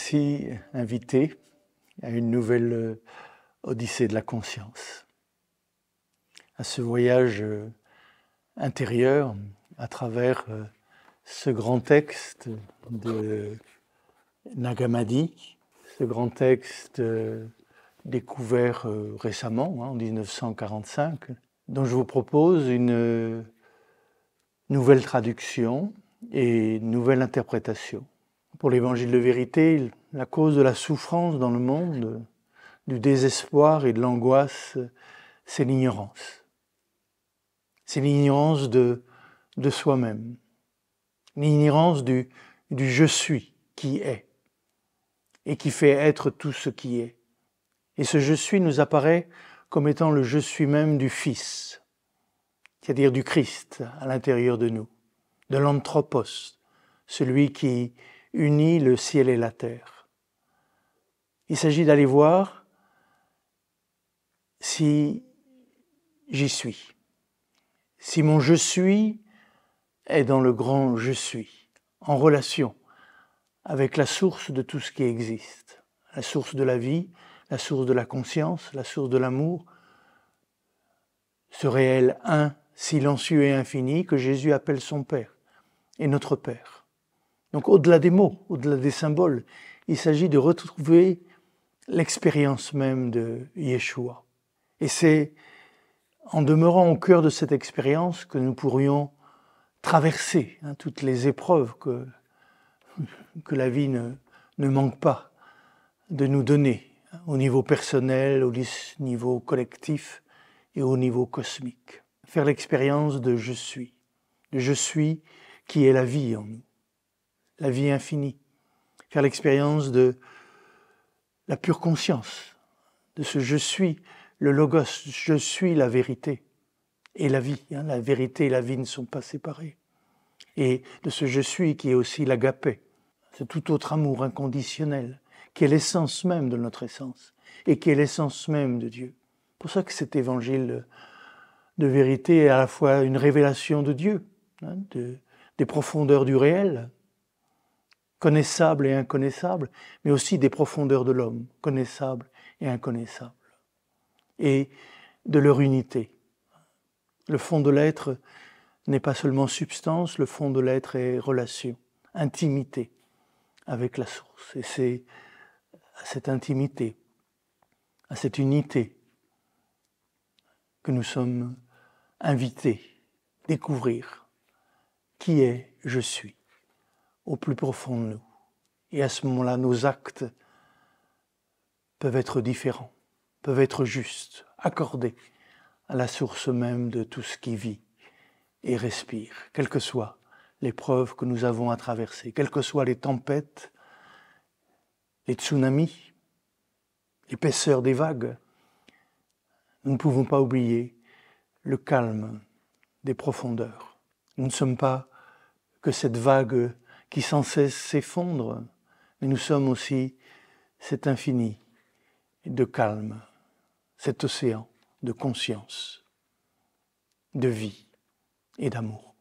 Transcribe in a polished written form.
voici invité à une nouvelle odyssée de la conscience, à ce voyage intérieur à travers ce grand texte de Nag Hammadi, ce grand texte découvert récemment, en 1945, dont je vous propose une nouvelle traduction et une nouvelle interprétation. Pour l'Évangile de vérité, la cause de la souffrance dans le monde, du désespoir et de l'angoisse, c'est l'ignorance. C'est l'ignorance de soi-même, l'ignorance du je suis qui est et qui fait être tout ce qui est. Et ce je suis nous apparaît comme étant le je suis même du Fils, c'est-à-dire du Christ à l'intérieur de nous, de l'anthropos, celui qui unit le ciel et la terre. Il s'agit d'aller voir si j'y suis, si mon je suis est dans le grand je suis, en relation avec la source de tout ce qui existe, la source de la vie, la source de la conscience, la source de l'amour, ce réel un, silencieux et infini que Jésus appelle son Père et notre Père. Donc au-delà des mots, au-delà des symboles, il s'agit de retrouver l'expérience même de Yeshua. Et c'est en demeurant au cœur de cette expérience que nous pourrions traverser toutes les épreuves que la vie ne manque pas de nous donner, au niveau personnel, au niveau collectif et au niveau cosmique. Faire l'expérience de je suis qui est la vie en nous, la vie infinie. Faire l'expérience de la pure conscience, de ce je suis, le logos, je suis la vérité et la vie. La vérité et la vie ne sont pas séparées. Et de ce je suis qui est aussi l'agapé, ce tout autre amour inconditionnel, qui est l'essence même de notre essence et qui est l'essence même de Dieu. C'est pour ça que cet évangile de vérité est à la fois une révélation de Dieu, des profondeurs du réel, connaissables et inconnaissables, mais aussi des profondeurs de l'homme, connaissables et inconnaissables, et de leur unité. Le fond de l'être n'est pas seulement substance, le fond de l'être est relation, intimité avec la source. Et c'est à cette intimité, à cette unité que nous sommes invités à découvrir qui est je suis au plus profond de nous. Et à ce moment-là, nos actes peuvent être différents, peuvent être justes, accordés à la source même de tout ce qui vit et respire, quelle que soit l'épreuve que nous avons à traverser, quelles que soient les tempêtes, les tsunamis, l'épaisseur des vagues. Nous ne pouvons pas oublier le calme des profondeurs. Nous ne sommes pas que cette vague qui sans cesse s'effondre, mais nous sommes aussi cet infini de calme, cet océan de conscience, de vie et d'amour.